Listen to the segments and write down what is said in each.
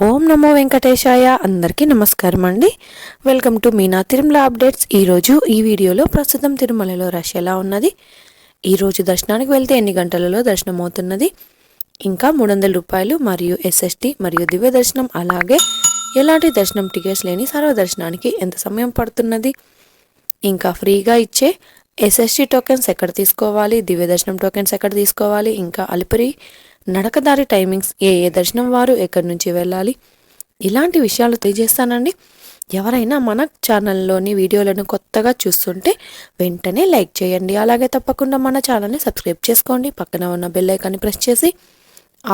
ఓం నమో వెంకటేశాయ. అందరికీ నమస్కారం అండి. Welcome to Meena Tirumala updates. ఈరోజు ఈ వీడియోలో ప్రస్తుతం తిరుమలలో రష్ ఎలా ఉన్నది, ఈరోజు దర్శనానికి వెళ్తే ఎన్ని గంటలలో దర్శనం అవుతున్నది, ఇంకా 300 రూపాయలు మరియు ఎస్ఎస్టీ మరియు దివ్య దర్శనం, అలాగే ఎలాంటి దర్శనం టికెట్స్ లేని సర్వదర్శనానికి ఎంత సమయం పడుతున్నది, ఇంకా ఫ్రీగా ఇచ్చే ఎస్ఎస్టీ టోకెన్స్ ఎక్కడ తీసుకోవాలి, దివ్య దర్శనం టోకెన్స్ ఎక్కడ తీసుకోవాలి, ఇంకా అలిపిరి నడకదారి టైమింగ్స్, ఏ దర్శనం వారు ఎక్కడి నుంచి వెళ్ళాలి, ఇలాంటి విషయాలు తెలియజేస్తానండి. ఎవరైనా మన ఛానల్లోని వీడియోలను కొత్తగా చూస్తుంటే వెంటనే లైక్ చేయండి. అలాగే తప్పకుండా మన ఛానల్ని సబ్స్క్రైబ్ చేసుకోండి. పక్కన ఉన్న బెల్ ఐకాన్ని ప్రెస్ చేసి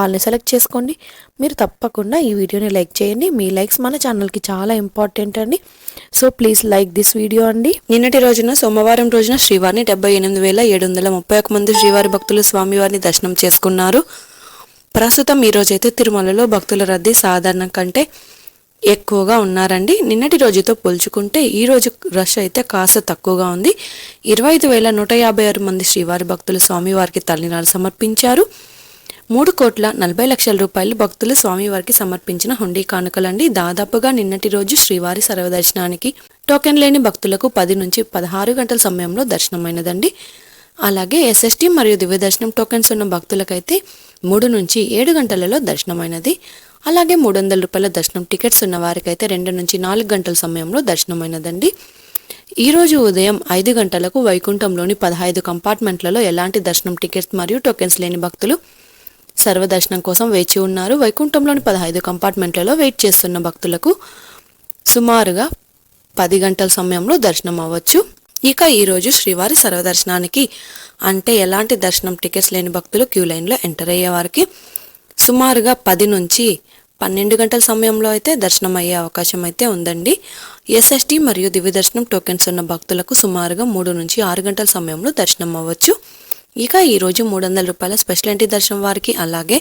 ఆల్ని సెలెక్ట్ చేసుకోండి. మీరు తప్పకుండా ఈ వీడియోని లైక్ చేయండి. మీ లైక్స్ మన ఛానల్కి చాలా ఇంపార్టెంట్ అండి. So please like this video అండి. నిన్నటి రోజున సోమవారం రోజున శ్రీవారిని 78,731 మంది శ్రీవారి భక్తులు స్వామివారిని దర్శనం చేసుకున్నారు. ప్రస్తుతం ఈ రోజైతే తిరుమలలో భక్తుల రద్దీ సాధారణం కంటే ఎక్కువగా ఉన్నారండి. నిన్నటి రోజుతో పోల్చుకుంటే ఈ రోజు రష్ అయితే కాస్త తక్కువగా ఉంది. 25,156 మంది శ్రీవారి భక్తులు స్వామివారికి తల్లినాలు సమర్పించారు. 3,40,00,000 రూపాయలు భక్తులు స్వామివారికి సమర్పించిన హుండీ కానుకలండి. దాదాపుగా నిన్నటి రోజు శ్రీవారి సర్వదర్శనానికి టోకెన్ లేని భక్తులకు 10 నుంచి 16 గంటల సమయంలో దర్శనమైనదండి. అలాగే ఎస్ఎస్టీ మరియు దివ్య దర్శనం టోకెన్స్ ఉన్న భక్తులకైతే 3 నుంచి 7 గంటలలో దర్శనమైనది. అలాగే 300 రూపాయల దర్శనం టికెట్స్ ఉన్న వారికైతే 2 నుంచి 4 గంటల సమయంలో దర్శనమైనదండి. ఈరోజు ఉదయం 5 గంటలకు వైకుంఠంలోని 15 కంపార్ట్మెంట్లలో ఎలాంటి దర్శనం టికెట్స్ మరియు టోకెన్స్ లేని భక్తులు సర్వదర్శనం కోసం వేచి ఉన్నారు. వైకుంఠంలోని 15 కంపార్ట్మెంట్లలో వెయిట్ చేస్తున్న భక్తులకు సుమారుగా 10 గంటల సమయంలో దర్శనం అవ్వచ్చు. ఇక ఈరోజు శ్రీవారి సర్వదర్శనానికి అంటే ఎలాంటి దర్శనం టికెట్స్ లేని భక్తులు క్యూ లైన్లో ఎంటర్ అయ్యే వారికి సుమారుగా 10 నుంచి 12 గంటల సమయంలో అయితే దర్శనం అయ్యే అవకాశం అయితే ఉందండి. ఎస్ఎస్టీ మరియు దివ్య దర్శనం టోకెన్స్ ఉన్న భక్తులకు సుమారుగా 3 నుంచి 6 గంటల సమయంలో దర్శనం అవ్వచ్చు. ఇక ఈరోజు 300 రూపాయల స్పెషల్ ఎంట్రీ దర్శనం వారికి, అలాగే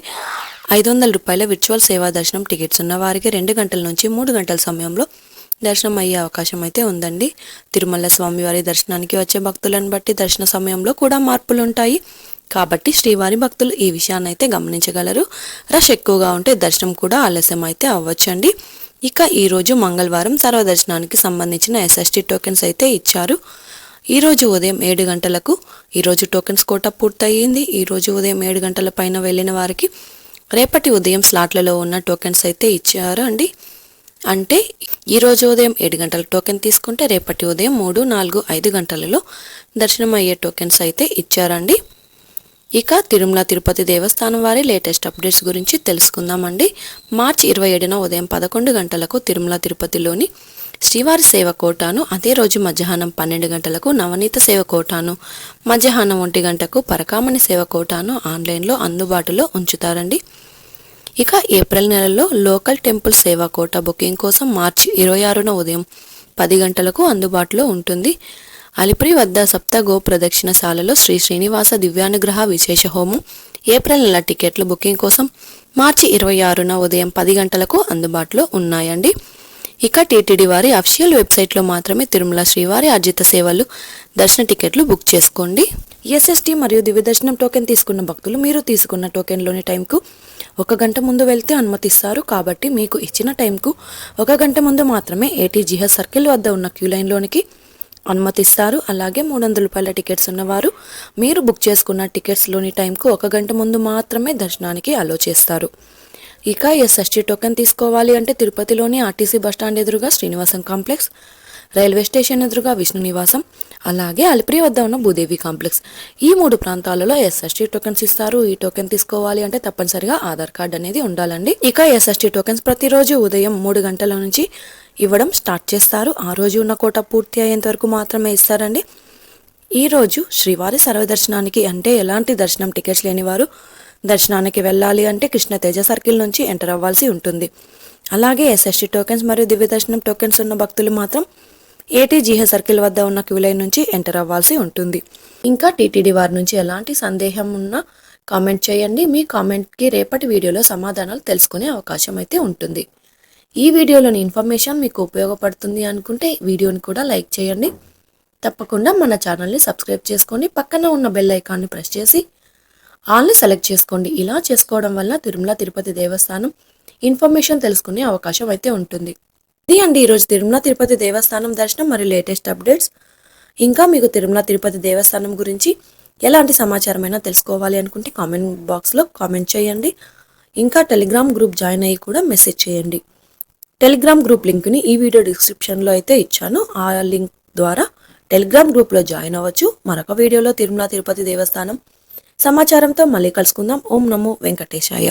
500 రూపాయల విర్చువల్ సేవా దర్శనం టికెట్స్ ఉన్న వారికి 2 గంటల నుంచి 3 గంటల సమయంలో దర్శనం అయ్యే అవకాశం అయితే ఉందండి. తిరుమల స్వామివారి దర్శనానికి వచ్చే భక్తులను బట్టి దర్శన సమయంలో కూడా మార్పులు ఉంటాయి. కాబట్టి శ్రీవారి భక్తులు ఈ విషయాన్ని అయితే గమనించగలరు. రష్ ఎక్కువగా ఉంటే దర్శనం కూడా ఆలస్యం అయితే అవ్వచ్చండి. ఇక ఈరోజు మంగళవారం సర్వదర్శనానికి సంబంధించిన ఎస్ఎస్టీ టోకెన్స్ అయితే ఇచ్చారు. ఈరోజు ఉదయం 7 గంటలకు ఈరోజు టోకెన్స్ కోట పూర్తయింది. ఈరోజు ఉదయం 7 గంటల పైన వెళ్ళిన వారికి రేపటి ఉదయం స్లాట్లలో ఉన్న టోకెన్స్ అయితే ఇచ్చారు అండి. అంటే ఈరోజు ఉదయం 7 గంటల టోకెన్ తీసుకుంటే రేపటి ఉదయం 3, 4, 5 గంటలలో దర్శనం అయ్యే టోకెన్స్ అయితే ఇచ్చారండి. ఇక తిరుమల తిరుపతి దేవస్థానం వారి లేటెస్ట్ అప్డేట్స్ గురించి తెలుసుకుందామండి. మార్చి 27న ఉదయం 11 గంటలకు తిరుమల తిరుపతిలోని శ్రీవారి సేవ కోటాను, అదే రోజు మధ్యాహ్నం 12 గంటలకు నవనీత సేవ కోటాను, మధ్యాహ్నం 1 గంటకు పరకామణి సేవ కోటాను ఆన్లైన్లో అందుబాటులో ఉంచుతారండి. ఇక ఏప్రిల్ నెలలో లోకల్ టెంపుల్ సేవా కోటా బుకింగ్ కోసం మార్చి 26న ఉదయం 10 గంటలకు అందుబాటులో ఉంటుంది. అలిపిరి వద్ద సప్త గో ప్రదక్షిణశాలలో శ్రీ శ్రీనివాస దివ్యానుగ్రహ విశేష హోమం ఏప్రిల్ నెల టికెట్ల బుకింగ్ కోసం మార్చి 26న ఉదయం 10 గంటలకు అందుబాటులో ఉన్నాయండి. ఇక టీటీడీ వారి అఫీషియల్ వెబ్సైట్లో మాత్రమే తిరుమల శ్రీవారి అర్జిత సేవలు దర్శన టికెట్లు బుక్ చేసుకోండి. ఎస్ఎస్టీ మరియు దివ్య దర్శనం టోకెన్ తీసుకున్న భక్తులు మీరు తీసుకున్న టోకెన్లోని టైంకు 1 గంట ముందు వెళ్తే అనుమతిస్తారు. కాబట్టి మీకు ఇచ్చిన టైంకు 1 గంట ముందు మాత్రమే ఏటీజీహెచ్ సర్కిల్ వద్ద ఉన్న క్యూ లైన్లోనికి అనుమతిస్తారు. అలాగే 300 రూపాయల టికెట్స్ ఉన్నవారు మీరు బుక్ చేసుకున్న టికెట్స్లోని టైంకు 1 గంట ముందు మాత్రమే దర్శనానికి అలో చేస్తారు. ఇక ఎస్ఎస్టీ టోకెన్ తీసుకోవాలి అంటే తిరుపతిలోని ఆర్టీసీ బస్టాండ్ ఎదురుగా శ్రీనివాసం కాంప్లెక్స్, రైల్వే స్టేషన్ ఎదురుగా విష్ణు నివాసం, అలాగే అలిపిరి వద్ద ఉన్న భూదేవి కాంప్లెక్స్, ఈ 3 ప్రాంతాలలో ఎస్ఎస్టీ టోకెన్స్ ఇస్తారు. ఈ టోకెన్ తీసుకోవాలి అంటే తప్పనిసరిగా ఆధార్ కార్డ్ అనేది ఉండాలండి. ఇక ఎస్ఎస్టీ టోకెన్స్ ప్రతిరోజు ఉదయం 3 గంటల నుంచి ఇవ్వడం స్టార్ట్ చేస్తారు. ఆ రోజు ఉన్న కోట పూర్తి అయ్యేంత వరకు మాత్రమే ఇస్తారండి. ఈరోజు శ్రీవారి సర్వదర్శనానికి అంటే ఎలాంటి దర్శనం టికెట్స్ లేని వారు దర్శనానికి వెళ్ళాలి అంటే కృష్ణతేజ సర్కిల్ నుంచి ఎంటర్ అవ్వాల్సి ఉంటుంది. అలాగే ఎస్ఎస్టీ టోకెన్స్ మరియు దివ్య దర్శనం టోకెన్స్ ఉన్న భక్తులు మాత్రం ఏటీజీహెచ్ సర్కిల్ వద్ద ఉన్న క్యూ లైన్ నుంచి ఎంటర్ అవ్వాల్సి ఉంటుంది. ఇంకా టీటీడీ వారి నుంచి ఎలాంటి సందేహం ఉన్నా కామెంట్ చేయండి. మీ కామెంట్కి రేపటి వీడియోలో సమాధానాలు తెలుసుకునే అవకాశం అయితే ఉంటుంది. ఈ వీడియోలోని ఇన్ఫర్మేషన్ మీకు ఉపయోగపడుతుంది అనుకుంటే వీడియోని కూడా లైక్ చేయండి. తప్పకుండా మన ఛానల్ని సబ్స్క్రైబ్ చేసుకోండి. పక్కన ఉన్న బెల్ ఐకాన్ని ప్రెస్ చేసి ఆల్ని సెలెక్ట్ చేసుకోండి. ఇలా చేసుకోవడం వల్ల తిరుమల తిరుపతి దేవస్థానం ఇన్ఫర్మేషన్ తెలుసుకునే అవకాశం అయితే ఉంటుంది. ఇది అండి ఈరోజు తిరుమల తిరుపతి దేవస్థానం దర్శనం మరియు లేటెస్ట్ అప్డేట్స్. ఇంకా మీకు తిరుమల తిరుపతి దేవస్థానం గురించి ఎలాంటి సమాచారమైనా తెలుసుకోవాలి అనుకుంటే కామెంట్ బాక్స్లో కామెంట్ చేయండి. ఇంకా టెలిగ్రామ్ గ్రూప్ జాయిన్ అయ్యి కూడా మెసేజ్ చేయండి. టెలిగ్రామ్ గ్రూప్ లింక్ని ఈ వీడియో డిస్క్రిప్షన్లో అయితే ఇచ్చాను. ఆ లింక్ ద్వారా టెలిగ్రామ్ గ్రూప్లో జాయిన్ అవ్వచ్చు. మరొక వీడియోలో తిరుమల తిరుపతి దేవస్థానం సమాచారంతో మళ్ళీ కలుసుకుందాం. ఓం నమో వెంకటేశాయ.